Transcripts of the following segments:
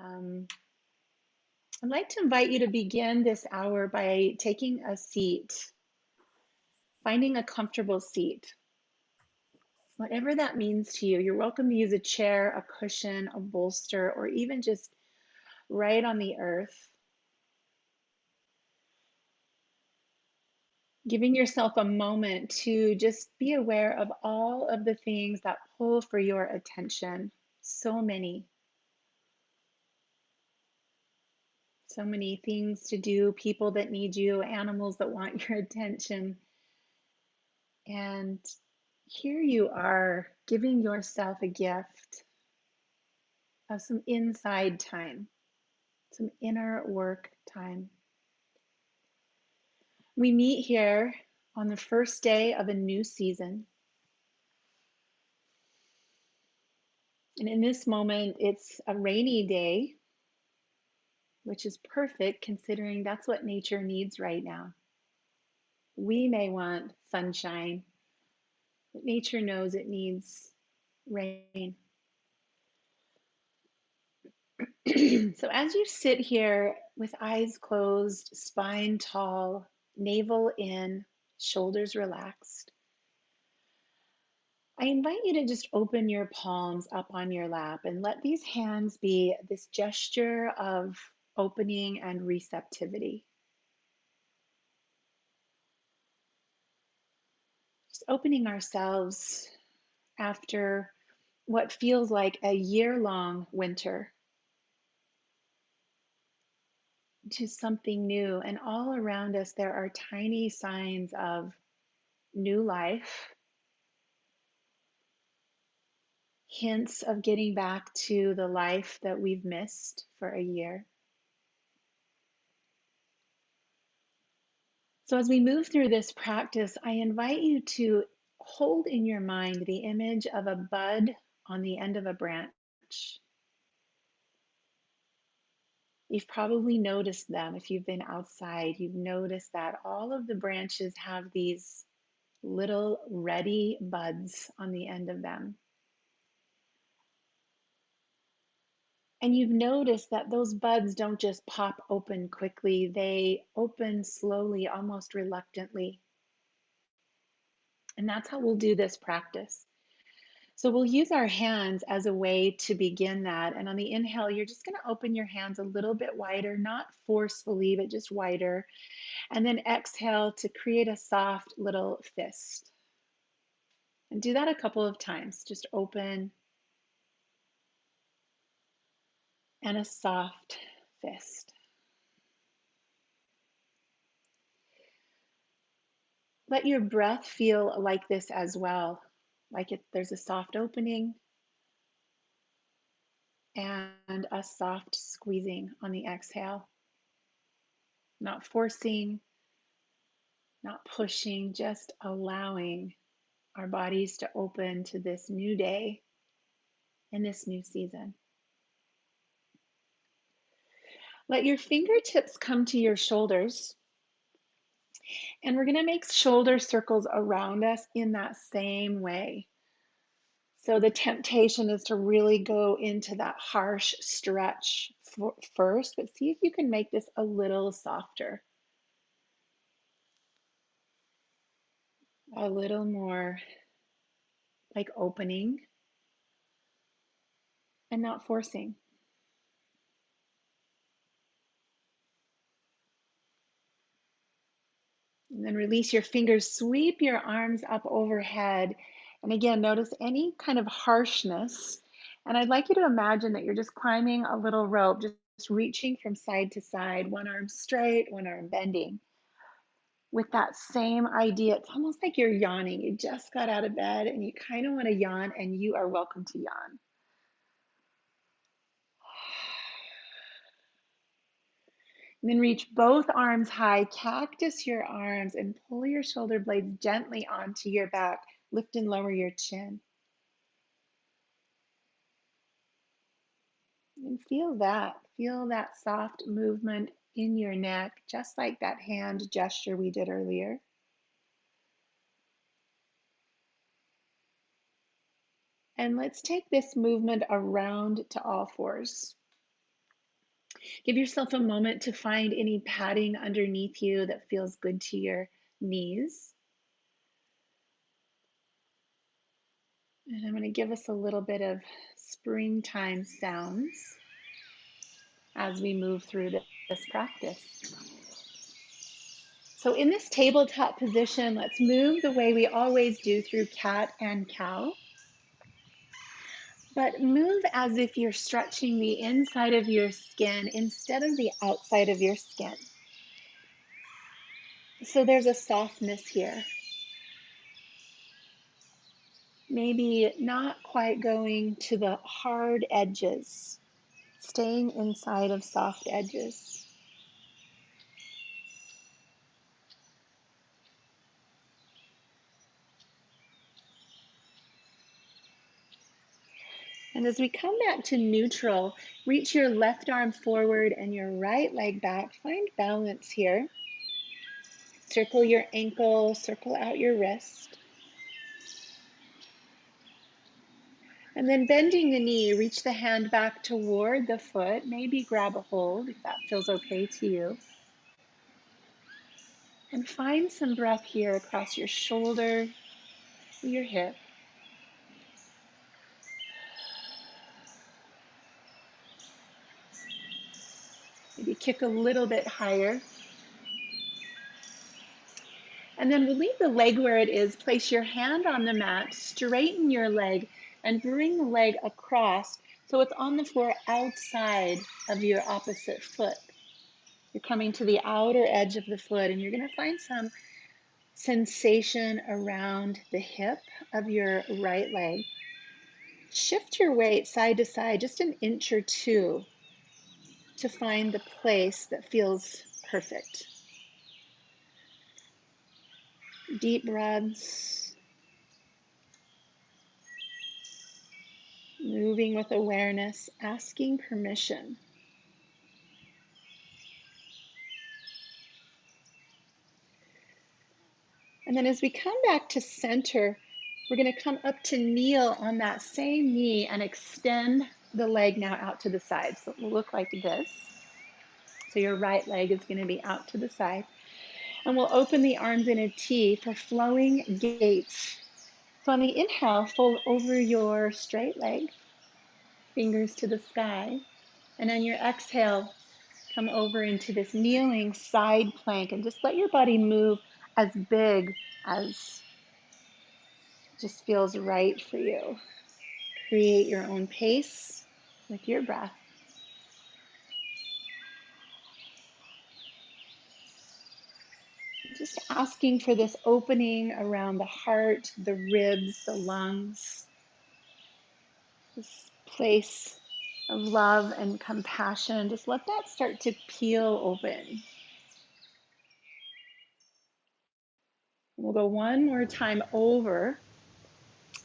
Um, I'd like to invite you to begin this hour by taking a seat, finding a comfortable seat, whatever that means to you. You're welcome to use a chair, a cushion, a bolster, or even just right on the earth. Giving yourself a moment to just be aware of all of the things that pull for your attention. So many, so many things to do, people that need you, animals that want your attention. And here you are giving yourself a gift of some inside time, some inner work time. We meet here on the first day of a new season. And in this moment, it's a rainy day, which is perfect considering that's what nature needs right now. We may want sunshine, but nature knows it needs rain. So as you sit here with eyes closed, spine tall, navel in, shoulders relaxed, I invite you to just open your palms up on your lap and let these hands be this gesture of opening and receptivity. Just opening ourselves after what feels like a year-long winter to something new. And all around us, there are tiny signs of new life, hints of getting back to the life that we've missed for a year. So, as we move through this practice, I invite you to hold in your mind the image of a bud on the end of a branch. You've probably noticed them if you've been outside. You've noticed that all of the branches have these little ready buds on the end of them. And you've noticed that those buds don't just pop open quickly, they open slowly, almost reluctantly. And that's how we'll do this practice. So we'll use our hands as a way to begin that. And on the inhale, you're just going to open your hands a little bit wider, not forcefully, but just wider. And then exhale to create a soft little fist. And do that a couple of times. Just open and a soft fist. Let your breath feel like this as well, like there's a soft opening and a soft squeezing on the exhale. Not forcing, not pushing, just allowing our bodies to open to this new day and this new season. Let your fingertips come to your shoulders, and we're going to make shoulder circles around us in that same way. So the temptation is to really go into that harsh stretch first, but see if you can make this a little softer, a little more like opening and not forcing. And then release your fingers, sweep your arms up overhead. And again, notice any kind of harshness. And I'd like you to imagine that you're just climbing a little rope, just reaching from side to side, one arm straight, one arm bending. With that same idea, it's almost like you're yawning. You just got out of bed and you kind of want to yawn, and you are welcome to yawn. And then reach both arms high, cactus your arms, and pull your shoulder blades gently onto your back. Lift and lower your chin. And feel that soft movement in your neck, just like that hand gesture we did earlier. And let's take this movement around to all fours. Give yourself a moment to find any padding underneath you that feels good to your knees. And I'm going to give us a little bit of springtime sounds as we move through this practice. So in this tabletop position, let's move the way we always do through cat and cow. But move as if you're stretching the inside of your skin instead of the outside of your skin. So there's a softness here. Maybe not quite going to the hard edges, staying inside of soft edges. And as we come back to neutral, reach your left arm forward and your right leg back. Find balance here. Circle your ankle, circle out your wrist. And then bending the knee, reach the hand back toward the foot. Maybe grab a hold if that feels okay to you. And find some breath here across your shoulder, your hip. Maybe kick a little bit higher. And then we'll leave the leg where it is. Place your hand on the mat, straighten your leg, and bring the leg across so it's on the floor outside of your opposite foot. You're coming to the outer edge of the foot, and you're going to find some sensation around the hip of your right leg. Shift your weight side to side just an inch or two to find the place that feels perfect. Deep breaths, moving with awareness, asking permission. And then as we come back to center, we're going to come up to kneel on that same knee and extend the leg now out to the side. So it will look like this. So your right leg is going to be out to the side. And we'll open the arms in a T for flowing gates. So on the inhale, fold over your straight leg, fingers to the sky. And on your exhale, come over into this kneeling side plank and just let your body move as big as just feels right for you. Create your own pace with your breath. Just asking for this opening around the heart, the ribs, the lungs, this place of love and compassion. Just let that start to peel open. We'll go one more time over.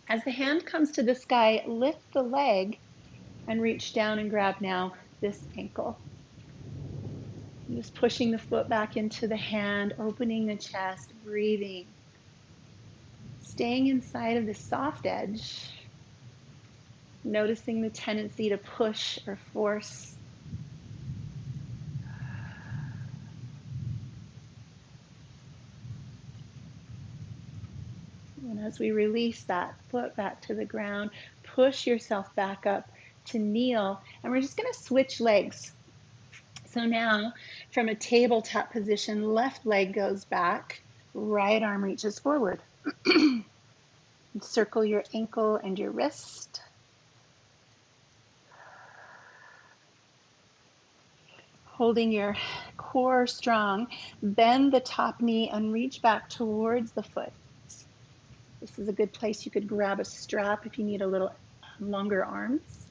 As the hand comes to the sky, lift the leg and reach down and grab now this ankle. Just pushing the foot back into the hand, opening the chest, breathing. Staying inside of the soft edge, noticing the tendency to push or force. And as we release that foot back to the ground, push yourself back up to kneel. And we're just going to switch legs. So now from a tabletop position, left leg goes back, right arm reaches forward. Circle your ankle and your wrist. Holding your core strong, bend the top knee and reach back towards the foot. This is a good place. You could grab a strap if you need a little longer arms.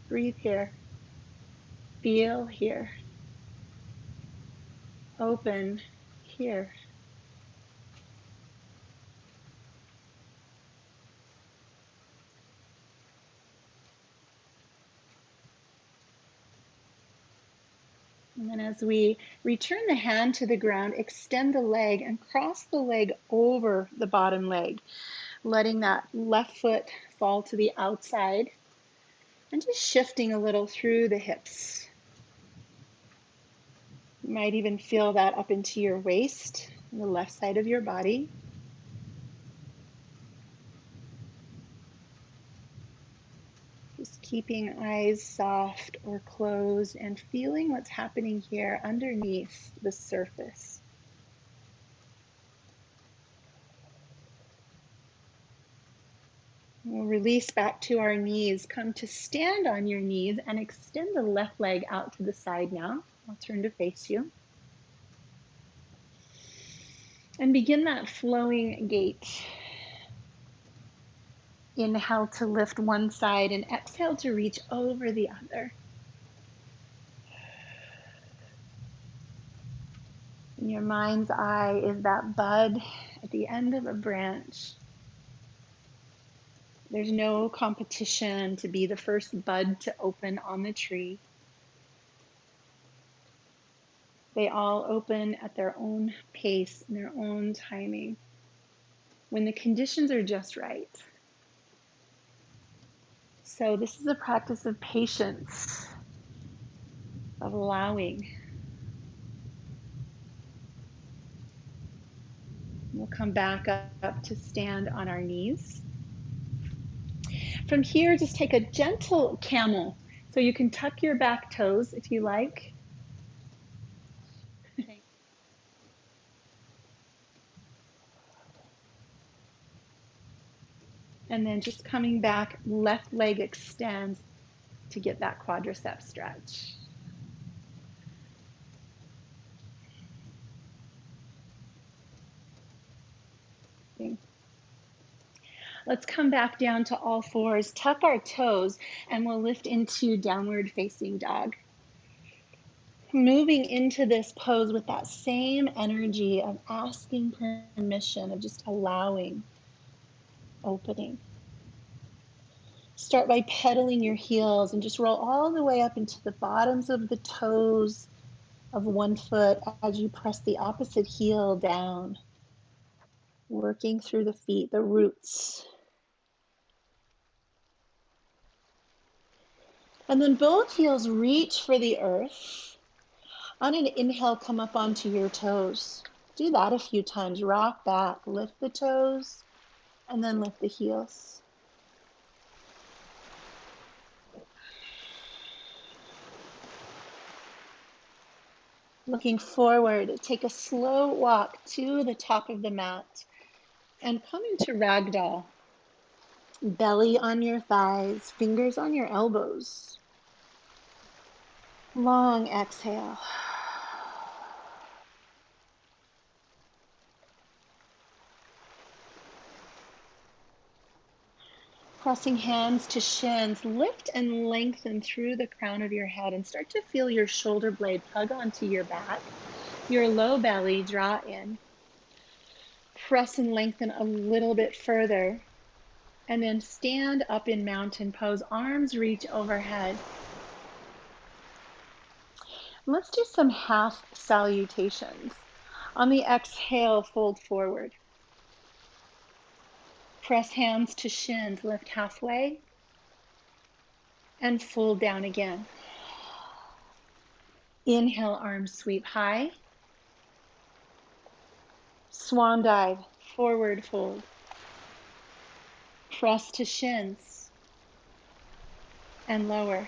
Breathe here. Feel here. Open here. And then as we return the hand to the ground, extend the leg and cross the leg over the bottom leg, letting that left foot fall to the outside. And just shifting a little through the hips. You might even feel that up into your waist, on the left side of your body. Just keeping eyes soft or closed and feeling what's happening here underneath the surface. We'll release back to our knees. Come to stand on your knees and extend the left leg out to the side now. I'll turn to face you. And begin that flowing gait. Inhale to lift one side and exhale to reach over the other. In your mind's eye is that bud at the end of a branch. There's no competition to be the first bud to open on the tree. They all open at their own pace and their own timing, when the conditions are just right. So this is a practice of patience, of allowing. We'll come back up to stand on our knees. From here, just take a gentle camel. So you can tuck your back toes if you like. And then just coming back, left leg extends to get that quadricep stretch. Let's come back down to all fours, tuck our toes, and we'll lift into downward facing dog. Moving into this pose with that same energy of asking permission, of just allowing, opening. Start by pedaling your heels and just roll all the way up into the bottoms of the toes of one foot as you press the opposite heel down, working through the feet, the roots. And then both heels reach for the earth. On an inhale, come up onto your toes. Do that a few times. Rock back, lift the toes, and then lift the heels. Looking forward, take a slow walk to the top of the mat and come into ragdoll. Belly on your thighs, fingers on your elbows. Long exhale. Crossing hands to shins, lift and lengthen through the crown of your head and start to feel your shoulder blade hug onto your back. Your low belly draw in. Press and lengthen a little bit further. And then stand up in mountain pose, arms reach overhead. Let's do some half salutations. On the exhale, fold forward. Press hands to shins, lift halfway, and fold down again. Inhale, arms sweep high. Swan dive, forward fold. Press to shins and lower.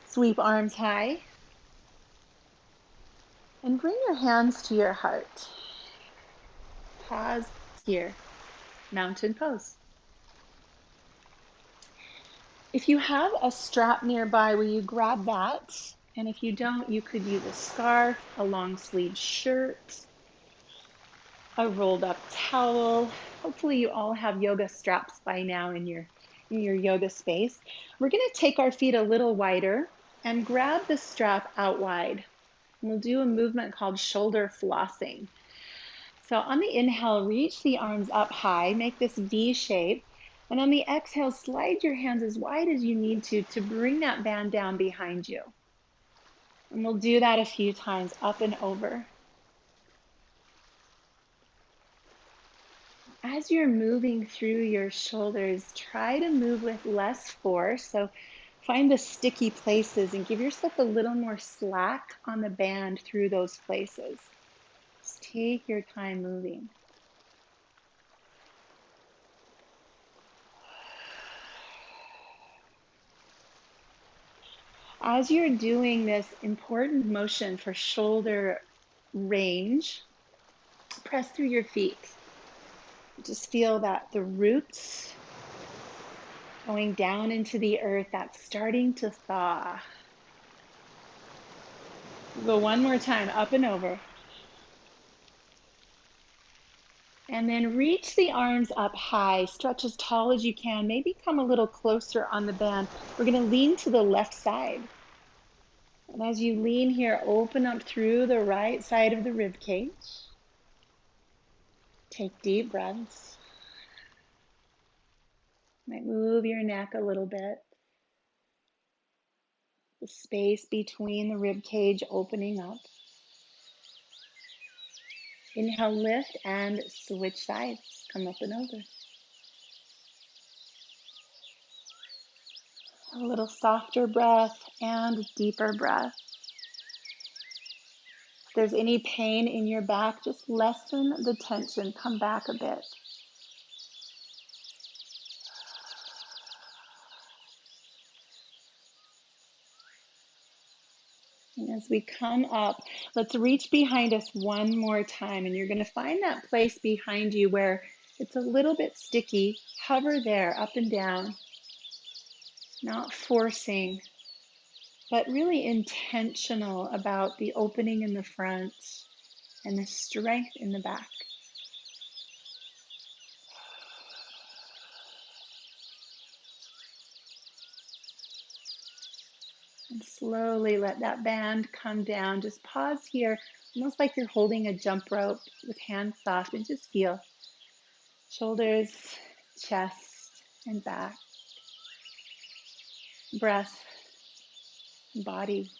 Sweep arms high. And bring your hands to your heart. Pause here, mountain pose. If you have a strap nearby, will you grab that? And if you don't, you could use a scarf, a long sleeve shirt, a rolled up towel. Hopefully you all have yoga straps by now in your yoga space. We're going to take our feet a little wider and grab the strap out wide. And we'll do a movement called shoulder flossing. So on the inhale, reach the arms up high, make this V shape. And on the exhale, slide your hands as wide as you need to bring that band down behind you. And we'll do that a few times, up and over. As you're moving through your shoulders, try to move with less force. So find the sticky places and give yourself a little more slack on the band through those places. Just take your time moving. As you're doing this important motion for shoulder range, press through your feet. Just feel that the roots going down into the earth, that's starting to thaw. Go one more time, up and over. And then reach the arms up high, stretch as tall as you can, maybe come a little closer on the band. We're gonna lean to the left side. And as you lean here, open up through the right side of the rib cage. Take deep breaths. Might move your neck a little bit. The space between the rib cage opening up. Inhale, lift, and switch sides. Come up and over. A little softer breath and deeper breath. If there's any pain in your back, just lessen the tension. Come back a bit. And as we come up, let's reach behind us one more time. And you're going to find that place behind you where it's a little bit sticky. Hover there, up and down. Not forcing, but really intentional about the opening in the front and the strength in the back. And slowly let that band come down. Just pause here, almost like you're holding a jump rope with hands soft, and just feel shoulders, chest, and back, breath, body.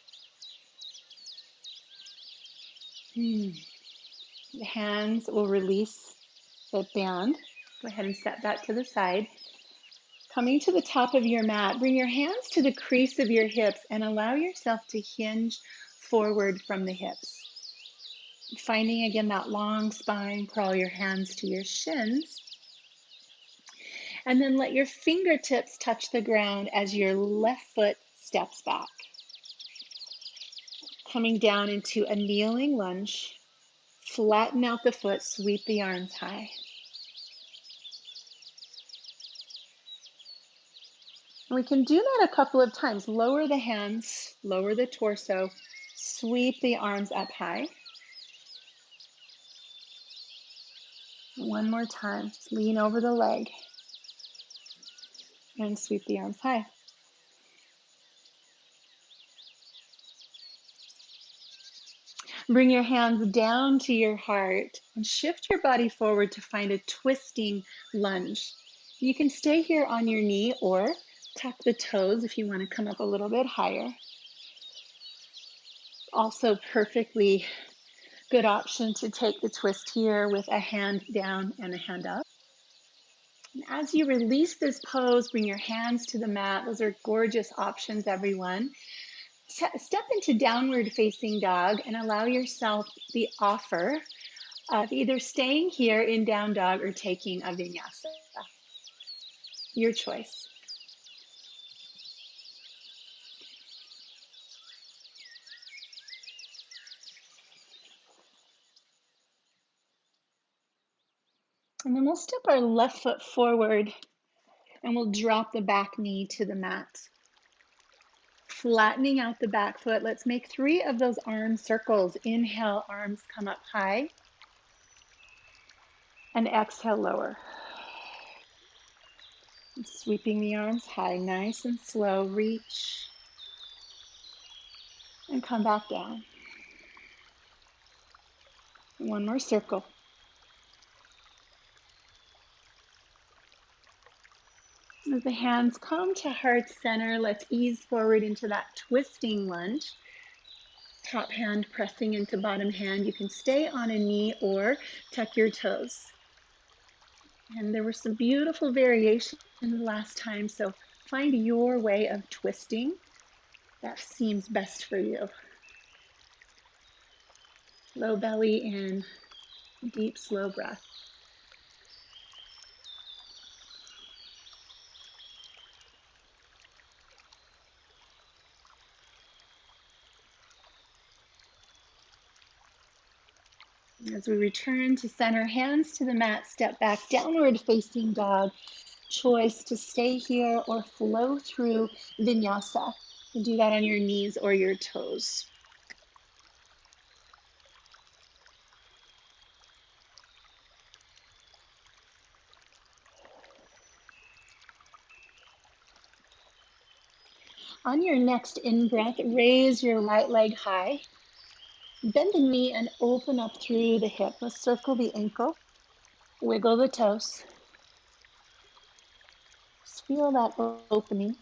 The hands will release the band. Go ahead and set that to the side. Coming to the top of your mat, bring your hands to the crease of your hips and allow yourself to hinge forward from the hips. Finding again that long spine, crawl your hands to your shins. And then let your fingertips touch the ground as your left foot steps back. Coming down into a kneeling lunge. Flatten out the foot, sweep the arms high. And we can do that a couple of times. Lower the hands, lower the torso, sweep the arms up high. One more time, just lean over the leg and sweep the arms high. Bring your hands down to your heart and shift your body forward to find a twisting lunge. You can stay here on your knee or tuck the toes if you want to come up a little bit higher. Also perfectly good option to take the twist here with a hand down and a hand up. And as you release this pose, bring your hands to the mat. Those are gorgeous options, everyone. Step into downward facing dog and allow yourself the offer of either staying here in down dog or taking a vinyasa. Your choice. And then we'll step our left foot forward and we'll drop the back knee to the mat. Flattening out the back foot, let's make 3 of those arm circles. Inhale, arms come up high. And exhale, lower. And sweeping the arms high, nice and slow. Reach and come back down. One more circle. As the hands come to heart center, let's ease forward into that twisting lunge. Top hand pressing into bottom hand. You can stay on a knee or tuck your toes. And there were some beautiful variations last time, so find your way of twisting that seems best for you. Low belly in, deep, slow breath. As we return to center, hands to the mat, step back, downward facing dog. Choice to stay here or flow through vinyasa. You can do that on your knees or your toes. On your next in-breath, raise your right leg high. Bend the knee and open up through the hip. Let's circle the ankle. Wiggle the toes. Just feel that opening.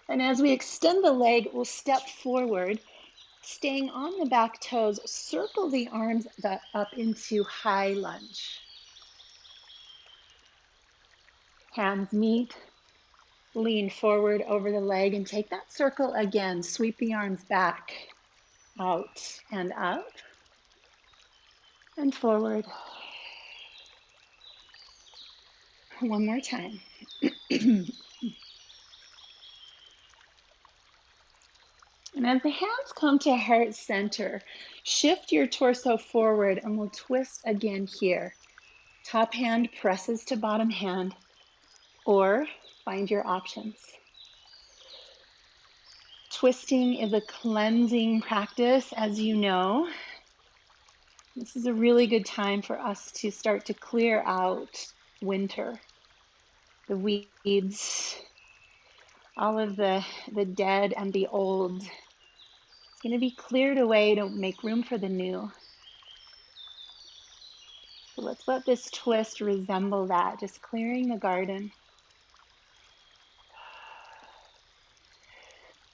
And as we extend the leg, we'll step forward, staying on the back toes. Circle the arms up into high lunge. Hands meet. Lean forward over the leg and take that circle again. Sweep the arms back, out and up, and forward. One more time. And as the hands come to heart center, shift your torso forward and we'll twist again here. Top hand presses to bottom hand, or find your options. Twisting is a cleansing practice, as you know. This is a really good time for us to start to clear out winter, the weeds, all of the dead and the old. It's going to be cleared away to make room for the new. So let's let this twist resemble that, just clearing the garden.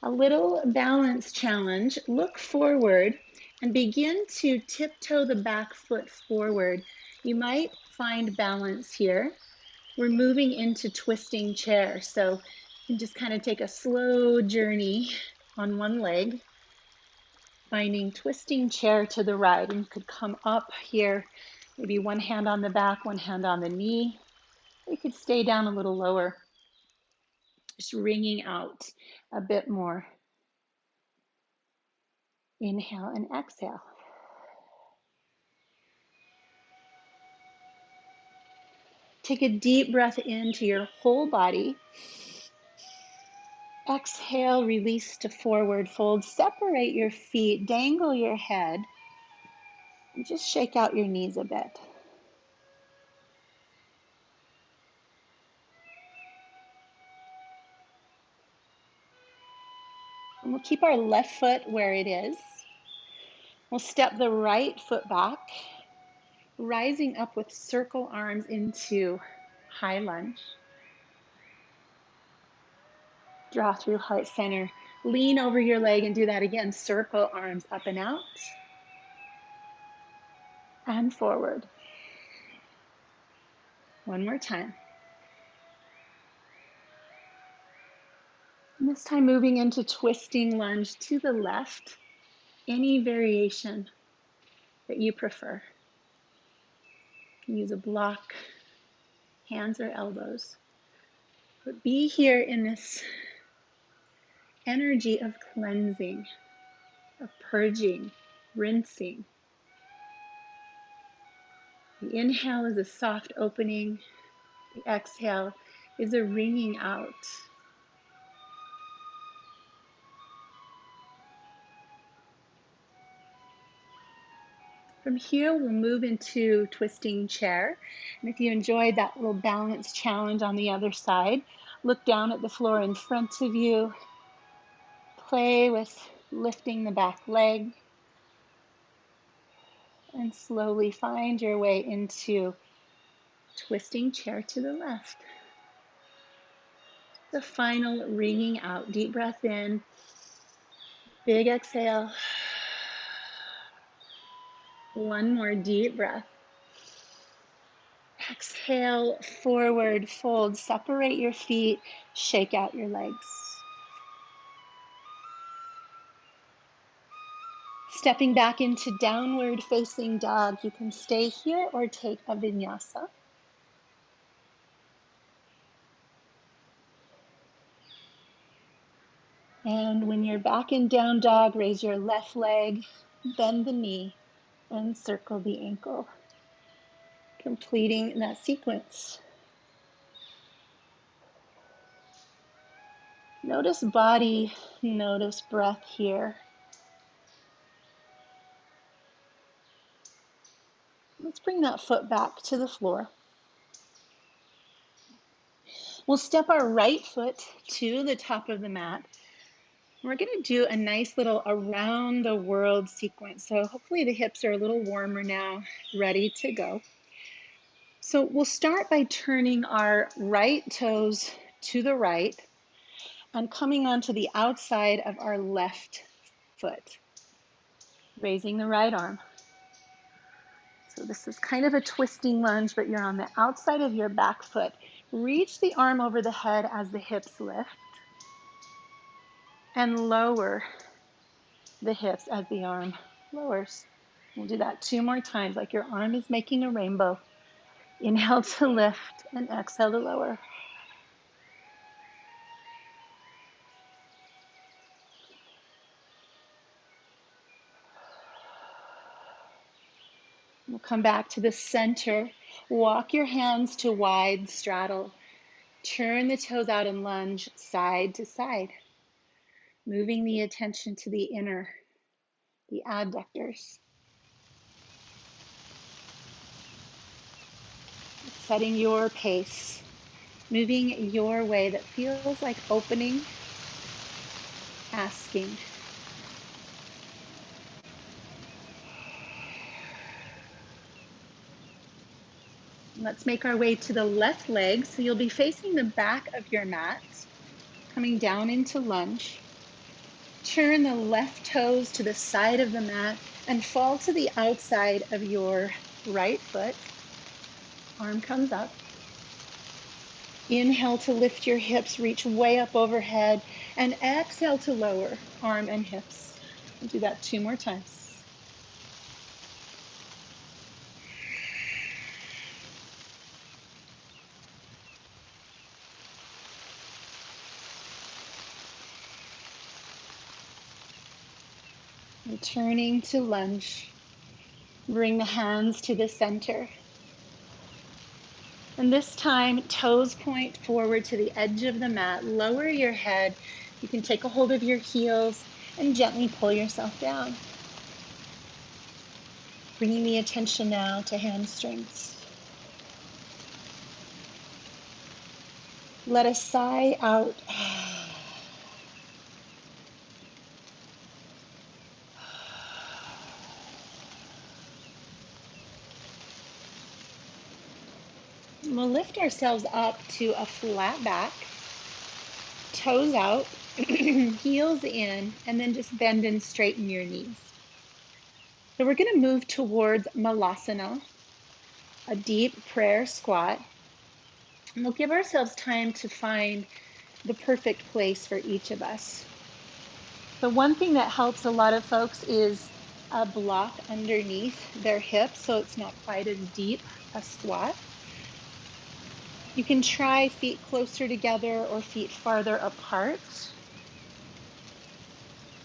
A little balance challenge. Look forward and begin to tiptoe the back foot forward. You might find balance here. We're moving into twisting chair, so you can just kind of take a slow journey on one leg, finding twisting chair to the right. And you could come up here, maybe one hand on the back, one hand on the knee. You could stay down a little lower, just wringing out a bit more. Inhale and exhale. Take a deep breath into your whole body. Exhale, release to forward fold. Separate your feet, dangle your head, and just shake out your knees a bit. And we'll keep our left foot where it is. We'll step the right foot back, rising up with circle arms into high lunge. Draw through heart center. Lean over your leg and do that again. Circle arms up and out. And forward. One more time. And this time moving into twisting lunge to the left. Any variation that you prefer. You can use a block, hands or elbows. But be here in this energy of cleansing, of purging, rinsing. The inhale is a soft opening. The exhale is a wringing out. From here, we'll move into twisting chair. And if you enjoyed that little balance challenge on the other side, look down at the floor in front of you. Play with lifting the back leg. And slowly find your way into twisting chair to the left. The final wringing out. Deep breath in. Big exhale. One more deep breath. exhale, forward fold. Separate your feet, shake out your legs. Stepping back into downward facing dog. You can stay here or take a vinyasa. And when you're back in down dog, raise your left leg, bend the knee, and circle the ankle, completing that sequence. Notice body, notice breath here. Let's bring that foot back to the floor. We'll step our right foot to the top of the mat. We're going to do a nice little around the world sequence. So hopefully the hips are a little warmer now, ready to go. So we'll start by turning our right toes to the right and coming onto the outside of our left foot, raising the right arm. So this is kind of a twisting lunge, but you're on the outside of your back foot. Reach the arm over the head as the hips lift and lower the hips as the arm lowers. We'll do that 2 more times, like your arm is making a rainbow. Inhale to lift and exhale to lower. We'll come back to the center. Walk your hands to wide straddle. Turn the toes out and lunge side to side. Moving the attention to the inner, the adductors. Setting your pace. Moving your way that feels like opening, asking. Let's make our way to the left leg. So you'll be facing the back of your mat, coming down into lunge. Turn the left toes to the side of the mat and fall to the outside of your right foot. Arm comes up. Inhale to lift your hips, reach way up overhead, and exhale to lower arm and hips. We'll do that 2 more times. Returning to lunge. Bring the hands to the center. And this time, toes point forward to the edge of the mat. Lower your head. You can take a hold of your heels and gently pull yourself down. Bringing the attention now to hamstrings. Let a sigh out. We'll lift ourselves up to a flat back, toes out, heels in, and then just bend and straighten your knees. So we're going to move towards Malasana, a deep prayer squat. And we'll give ourselves time to find the perfect place for each of us. The one thing that helps a lot of folks is a block underneath their hips, so it's not quite as deep a squat. You can try feet closer together or feet farther apart.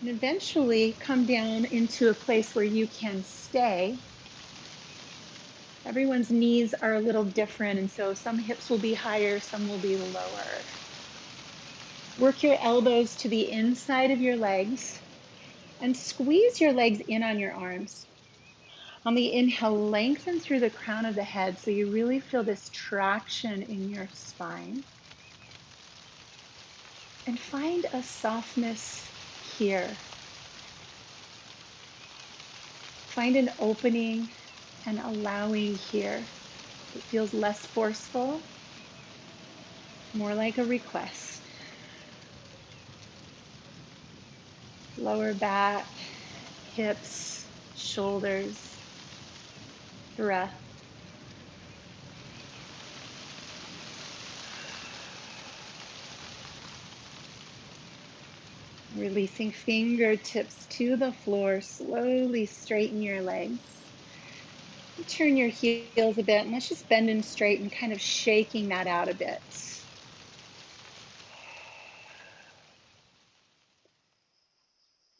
And eventually come down into a place where you can stay. Everyone's knees are a little different, and so some hips will be higher, some will be lower. Work your elbows to the inside of your legs and squeeze your legs in on your arms. On the inhale, lengthen through the crown of the head so you really feel this traction in your spine. And find a softness here. Find an opening and allowing here. It feels less forceful, more like a request. Lower back, hips, shoulders, breath. Releasing fingertips to the floor. Slowly straighten your legs. Turn your heels a bit and let's just bend and straighten, kind of shaking that out a bit.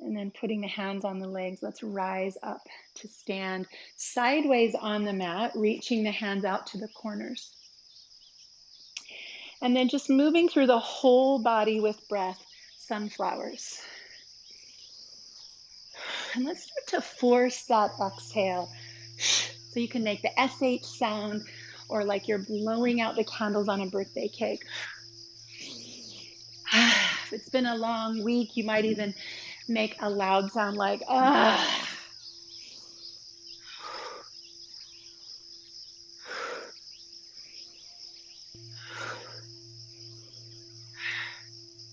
And then putting the hands on the legs, let's rise up to stand sideways on the mat, reaching the hands out to the corners. And then just moving through the whole body with breath, sunflowers. And let's start to force that exhale. So you can make the SH sound or like you're blowing out the candles on a birthday cake. If it's been a long week, you might even make a loud sound like, ah.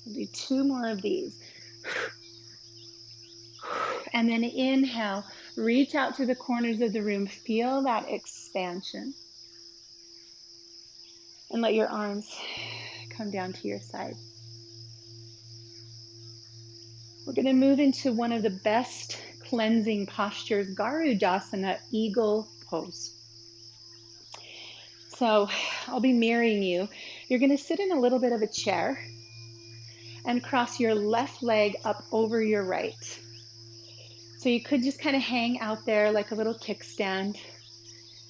We'll do 2 more of these. And then inhale, reach out to the corners of the room. Feel that expansion. And let your arms come down to your side. We're going to move into one of the best cleansing postures, Garudasana, eagle pose. So I'll be mirroring you. You're going to sit in a little bit of a chair and cross your left leg up over your right. So you could just kind of hang out there like a little kickstand.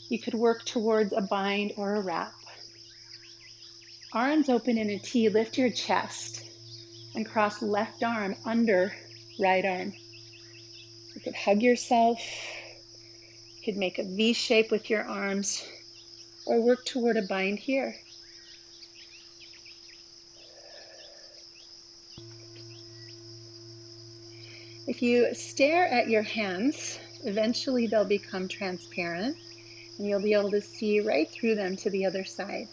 You could work towards a bind or a wrap. Arms open in a T, lift your chest and cross left arm under right arm. You could hug yourself. You could make a V shape with your arms or work toward a bind here. If you stare at your hands, eventually they'll become transparent and you'll be able to see right through them to the other side.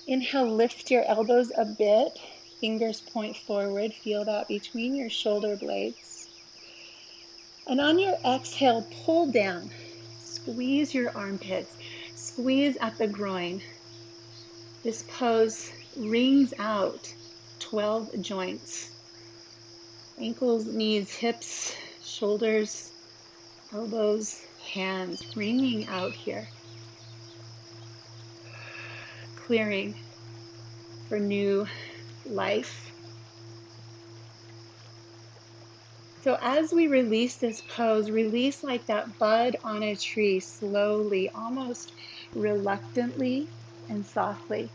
Inhale, lift your elbows a bit. Fingers point forward. Feel that between your shoulder blades. And on your exhale, pull down. Squeeze your armpits. Squeeze at the groin. This pose wrings out 12 joints. Ankles, knees, hips, shoulders, elbows, hands, wringing out here. Clearing for new life. So as we release this pose, release like that bud on a tree, slowly, almost reluctantly and softly.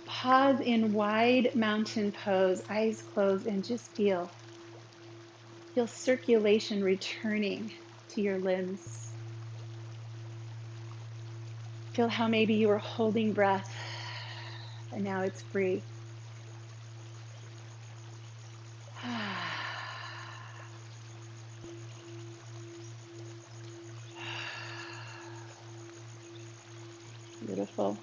Pause in wide mountain pose, eyes closed, and just feel circulation returning to your limbs. Feel how maybe you were holding breath and now it's free. Beautiful.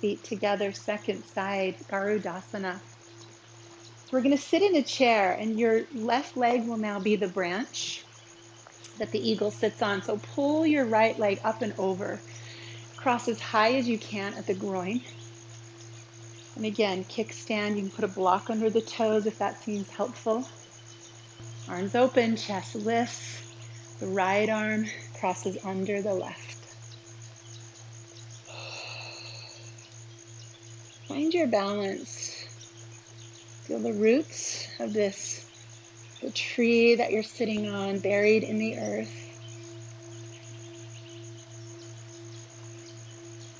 Feet together, second side, Garudasana. So we're going to sit in a chair and your left leg will now be the branch that the eagle sits on. So pull your right leg up and over. Cross as high as you can at the groin. And again, kickstand. You can put a block under the toes if that seems helpful. Arms open, chest lifts. The right arm crosses under the left. Find your balance. Feel the roots of the tree that you're sitting on, buried in the earth.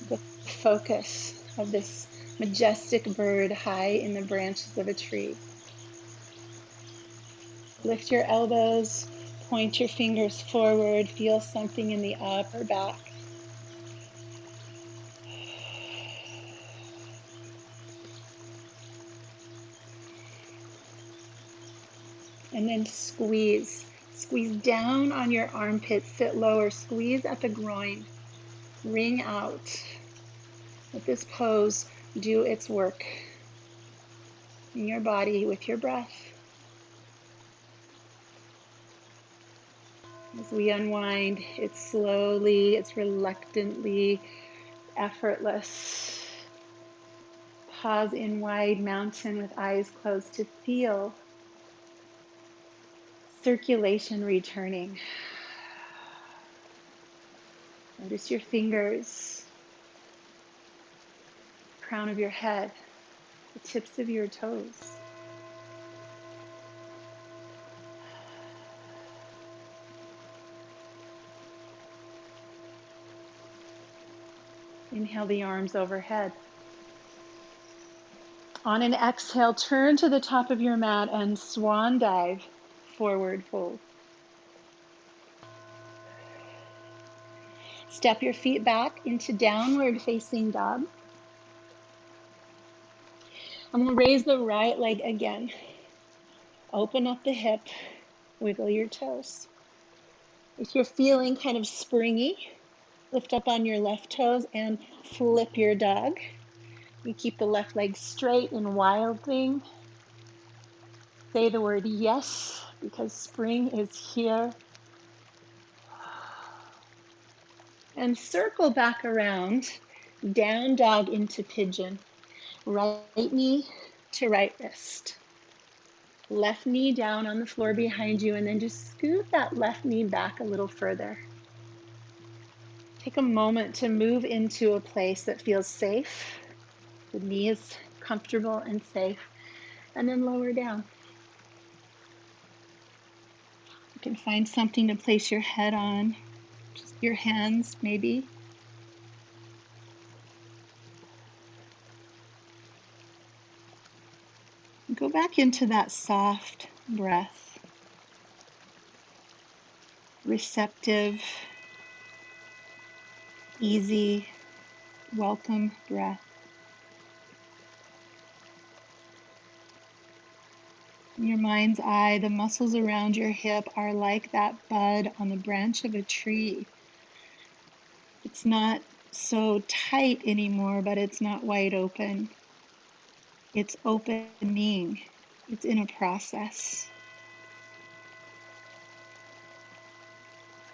The focus of this majestic bird high in the branches of a tree. Lift your elbows, point your fingers forward, feel something in the upper back. And then squeeze. Squeeze down on your armpits, sit lower, squeeze at the groin, wring out. Let this pose do its work in your body with your breath. As we unwind, it's slowly, it's reluctantly, effortless. Pause in wide mountain with eyes closed to feel circulation returning. Notice your fingers, crown of your head, the tips of your toes. Inhale the arms overhead. On an exhale, turn to the top of your mat and swan dive, forward fold. Step your feet back into downward facing dog. I'm going to raise the right leg again. Open up the hip, wiggle your toes. If you're feeling kind of springy, lift up on your left toes and flip your dog. You keep the left leg straight in wild thing. Say the word yes, because spring is here. And circle back around, down dog into pigeon. Right knee to right wrist. Left knee down on the floor behind you, and then just scoot that left knee back a little further. Take a moment to move into a place that feels safe. The knee is comfortable and safe, and then lower down. You can find something to place your head on, just your hands maybe. Go back into that soft breath, receptive, easy, welcome breath. In your mind's eye, the muscles around your hip are like that bud on the branch of a tree. It's not so tight anymore, but it's not wide open. It's opening. It's in a process.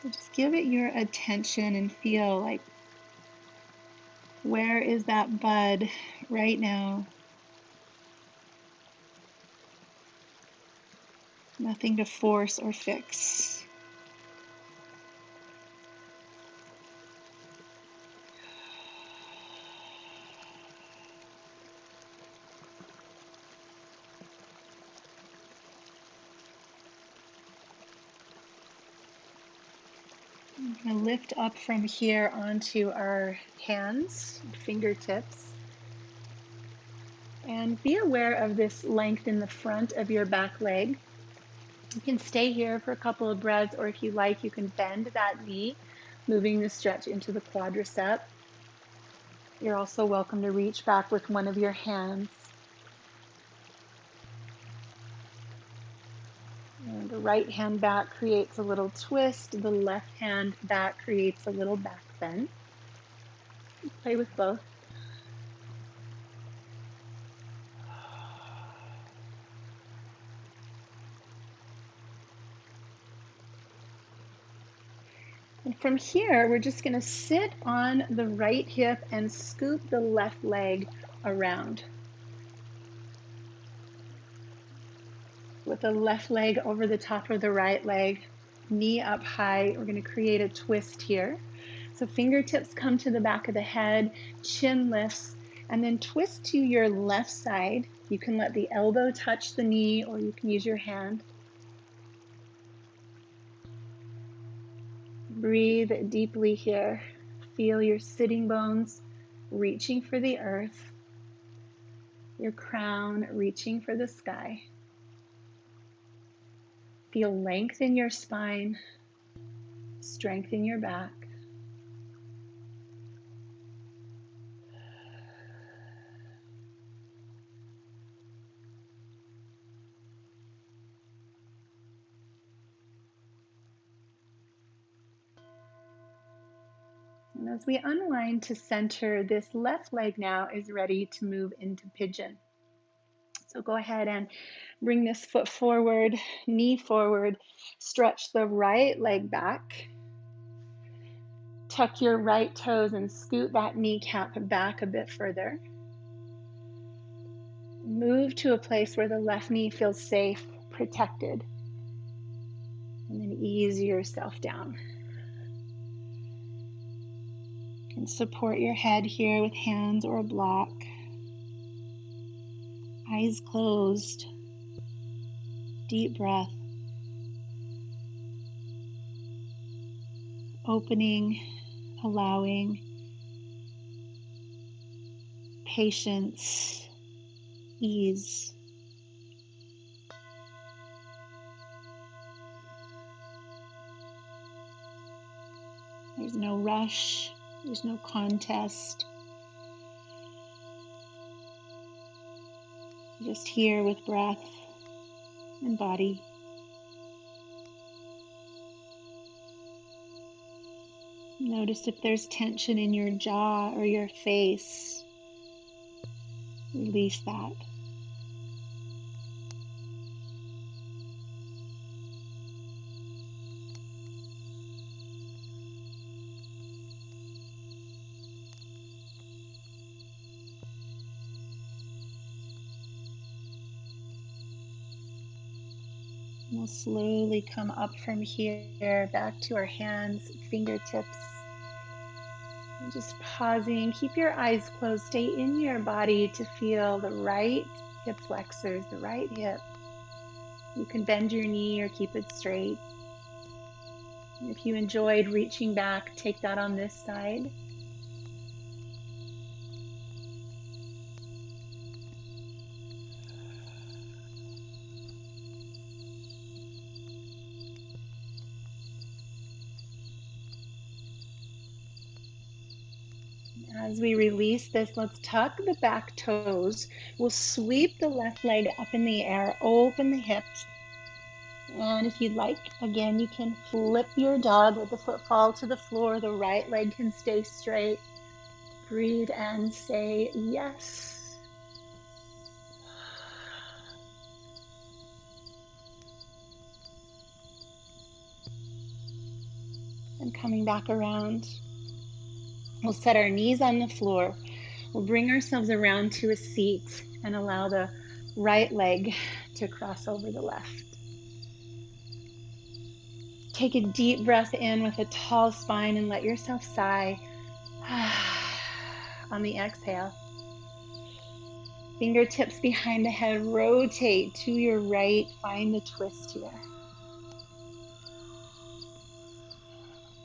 So just give it your attention and feel like, where is that bud right now? Nothing to force or fix. I'm going to lift up from here onto our hands, fingertips, and be aware of this length in the front of your back leg. You can stay here for a couple of breaths, or if you like, you can bend that knee, moving the stretch into the quadricep. You're also welcome to reach back with one of your hands. And the right hand back creates a little twist. The left hand back creates a little back bend. Play with both. And from here, we're just going to sit on the right hip and scoop the left leg around. With the left leg over the top of the right leg, knee up high. We're going to create a twist here. So fingertips come to the back of the head, chin lifts, and then twist to your left side. You can let the elbow touch the knee, or you can use your hand. Breathe deeply here. Feel your sitting bones reaching for the earth, your crown reaching for the sky. Feel length in your spine, strength in your back. And as we unwind to center, this left leg now is ready to move into pigeon. So go ahead and bring this foot forward, knee forward, stretch the right leg back. Tuck your right toes and scoot that kneecap back a bit further. Move to a place where the left knee feels safe, protected, and then ease yourself down. You can support your head here with hands or a block. Eyes closed. Deep breath. Opening, allowing, patience, ease. There's no rush, there's no contest. Just here with breath and body. Notice if there's tension in your jaw or your face. Release that. We'll slowly come up from here, back to our hands, fingertips. And just pausing, keep your eyes closed, stay in your body to feel the right hip flexors, the right hip. You can bend your knee or keep it straight. If you enjoyed reaching back, take that on this side. As we release this, let's tuck the back toes. We'll sweep the left leg up in the air, open the hips. And if you'd like, again, you can flip your dog, let the foot fall to the floor. The right leg can stay straight. Breathe and say yes. And coming back around, we'll set our knees on the floor. We'll bring ourselves around to a seat and allow the right leg to cross over the left. Take a deep breath in with a tall spine and let yourself sigh on the exhale. Fingertips behind the head, rotate to your right, find the twist here.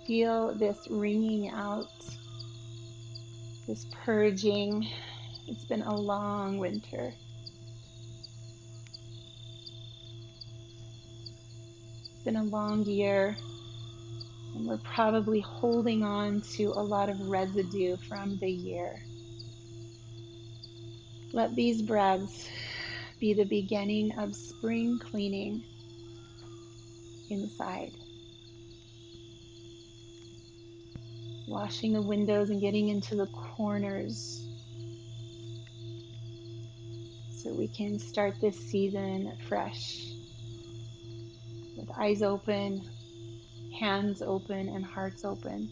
Feel this wringing out, this purging. It's been a long winter. It's been a long year, and we're probably holding on to a lot of residue from the year. Let these breaths be the beginning of spring cleaning inside. Washing the windows and getting into the corners so we can start this season fresh with eyes open, hands open, and hearts open.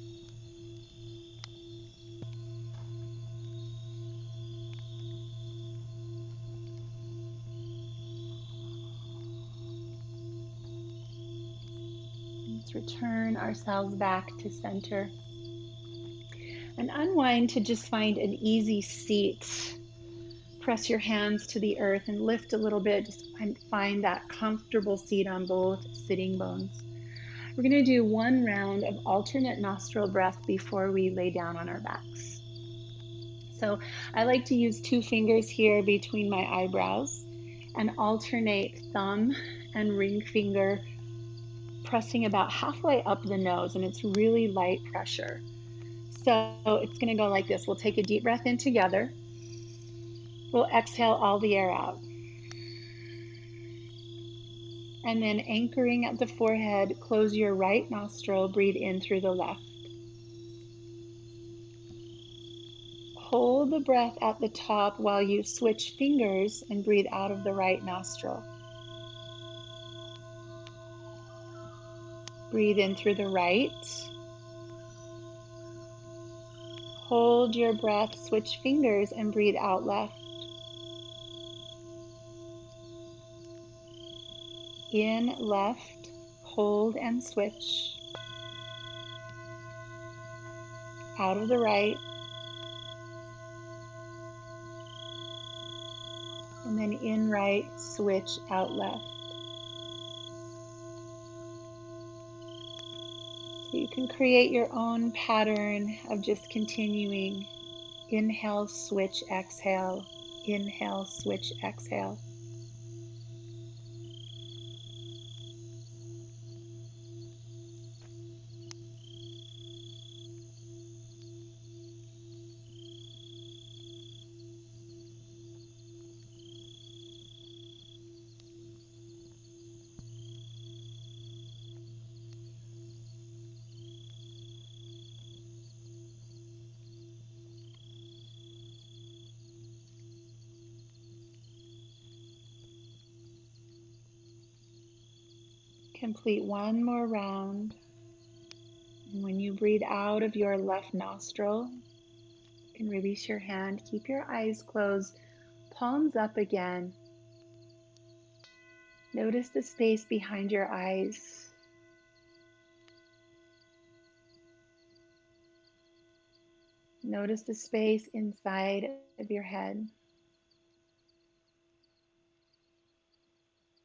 Let's return ourselves back to center and unwind to just find an easy seat. Press your hands to the earth and lift a little bit. Just find that comfortable seat on both sitting bones. We're going to do one round of alternate nostril breath before we lay down on our backs. So I like to use 2 fingers here between my eyebrows and alternate thumb and ring finger pressing about halfway up the nose, and it's really light pressure. So it's going to go like this. We'll take a deep breath in together. We'll exhale all the air out. And then anchoring at the forehead, close your right nostril, breathe in through the left. Hold the breath at the top while you switch fingers and breathe out of the right nostril. Breathe in through the right. Hold your breath, switch fingers, and breathe out left. In, left, hold and switch. Out of the right. And then in right, switch out left. So you can create your own pattern of just continuing. Inhale, switch, exhale. Inhale, switch, exhale. Complete one more round. And when you breathe out of your left nostril, you can release your hand. Keep your eyes closed, palms up again. Notice the space behind your eyes. Notice the space inside of your head.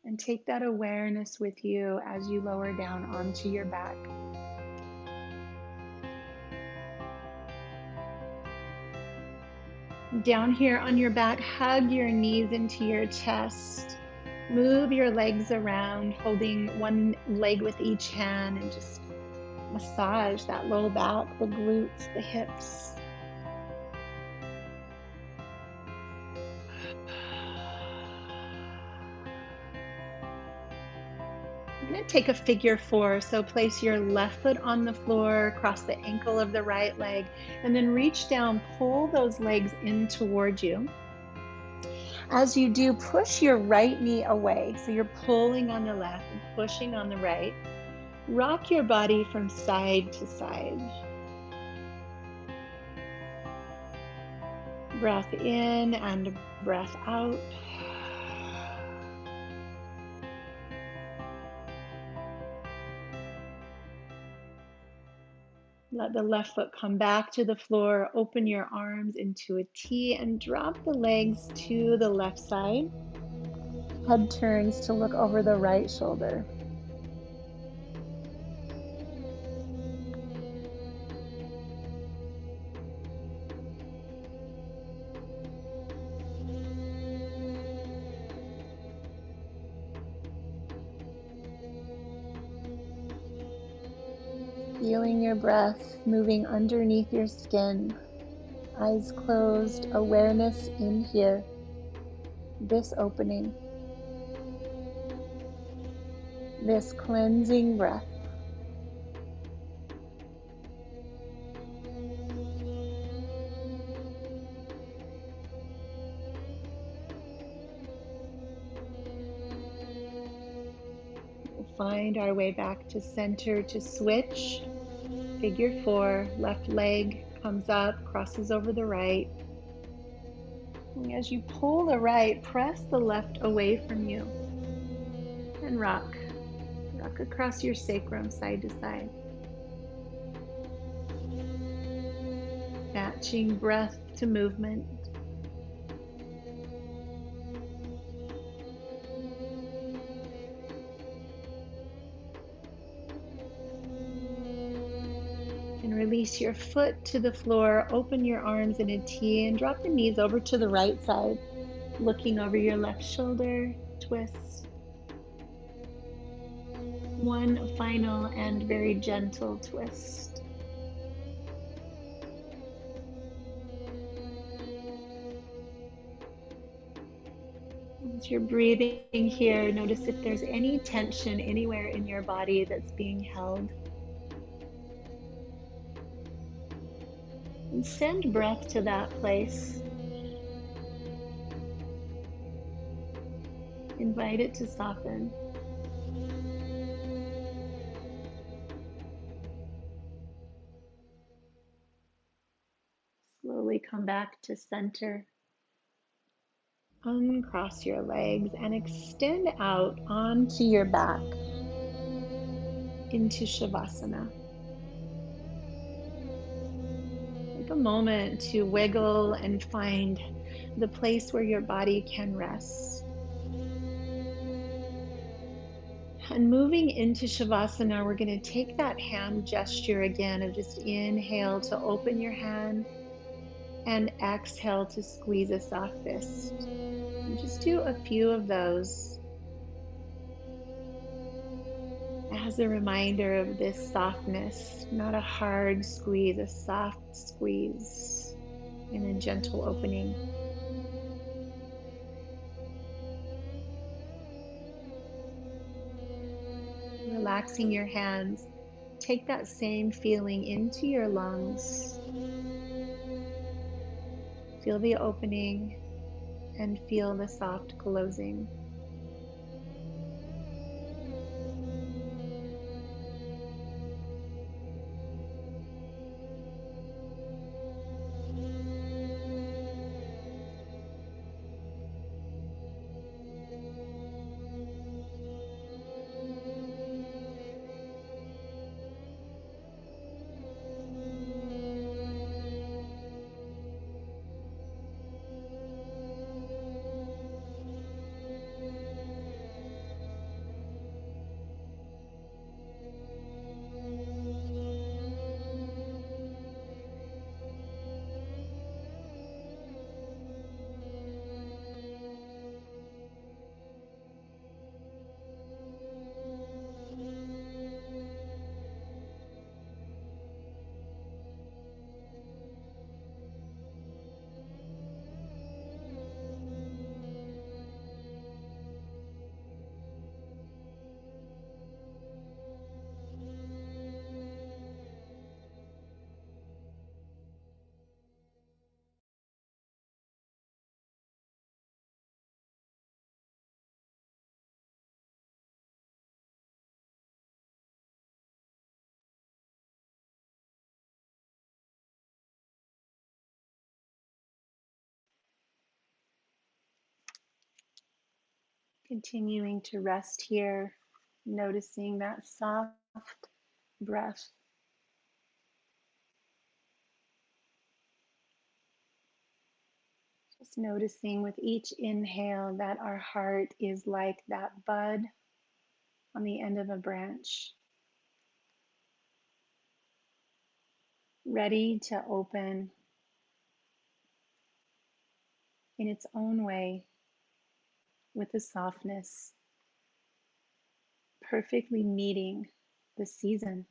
And take that awareness with you as you lower down onto your back. Down here on your back, hug your knees into your chest. Move your legs around, holding one leg with each hand, and just massage that low back, the glutes, the hips. I'm going to take a figure four. So place your left foot on the floor, cross the ankle of the right leg, and then reach down, pull those legs in towards you. As you do, push your right knee away. So you're pulling on the left and pushing on the right. Rock your body from side to side. Breath in and breath out. Let the left foot come back to the floor. Open your arms into a T and drop the legs to the left side. Head turns to look over the right shoulder. Feeling your breath moving underneath your skin. Eyes closed, awareness in here. This opening. This cleansing breath. We'll find our way back to center to switch. Figure four, left leg comes up, crosses over the right. And as you pull the right, press the left away from you and rock. Rock across your sacrum side to side. Matching breath to movement. And release your foot to the floor. Open your arms in a T and drop the knees over to the right side. Looking over your left shoulder, twist. One final and very gentle twist. As you're breathing here, notice if there's any tension anywhere in your body that's being held. And send breath to that place. Invite it to soften. Slowly come back to center. Uncross your legs and extend out onto your back into Shavasana. Take a moment to wiggle and find the place where your body can rest. And moving into Shavasana, we're going to take that hand gesture again of just inhale to open your hand and exhale to squeeze a soft fist. And just do a few of those as a reminder of this softness, not a hard squeeze, a soft squeeze and a gentle opening. Relaxing your hands, take that same feeling into your lungs. Feel the opening and feel the soft closing. Continuing to rest here, noticing that soft breath. Just noticing with each inhale that our heart is like that bud on the end of a branch, ready to open in its own way with a softness, perfectly meeting the season.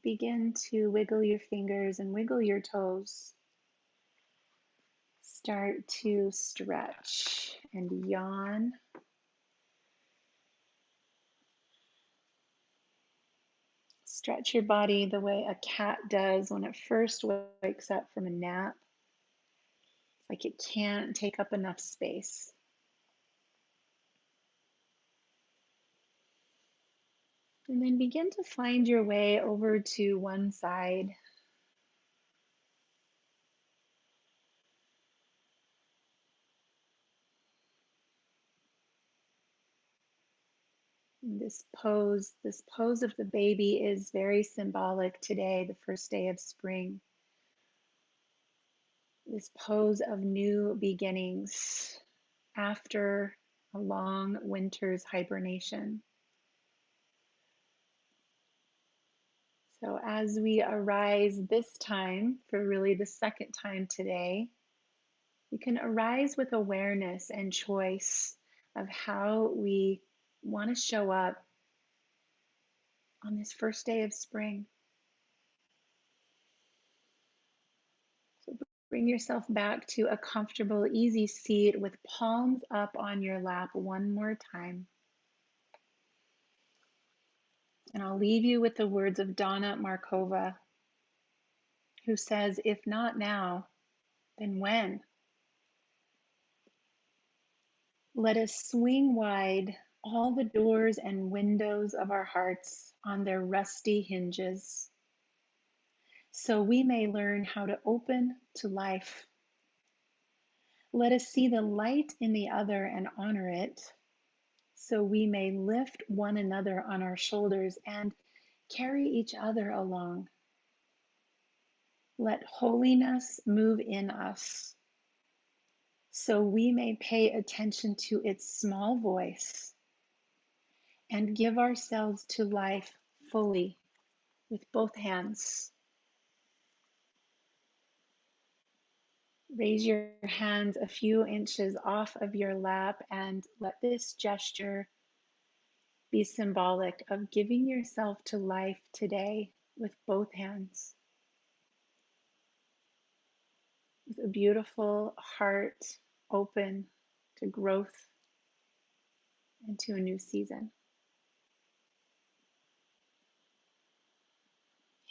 Begin to wiggle your fingers and wiggle your toes. Start to stretch and yawn. Stretch your body the way a cat does when it first wakes up from a nap. It's like it can't take up enough space. And then begin to find your way over to one side. This pose of the baby is very symbolic today, the first day of spring. This pose of new beginnings after a long winter's hibernation. So as we arise this time, for really the second time today, we can arise with awareness and choice of how we want to show up on this first day of spring. So bring yourself back to a comfortable, easy seat with palms up on your lap one more time. And I'll leave you with the words of Donna Markova, who says, "If not now, then when? Let us swing wide all the doors and windows of our hearts on their rusty hinges, so we may learn how to open to life. Let us see the light in the other and honor it, so we may lift one another on our shoulders and carry each other along. Let holiness move in us, so we may pay attention to its small voice and give ourselves to life fully with both hands. Raise your hands a few inches off of your lap and let this gesture be symbolic of giving yourself to life today with both hands, with a beautiful heart open to growth and to a new season.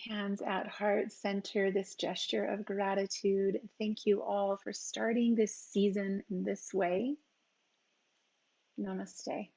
Hands at heart center, this gesture of gratitude. Thank you all for starting this season in this way. Namaste.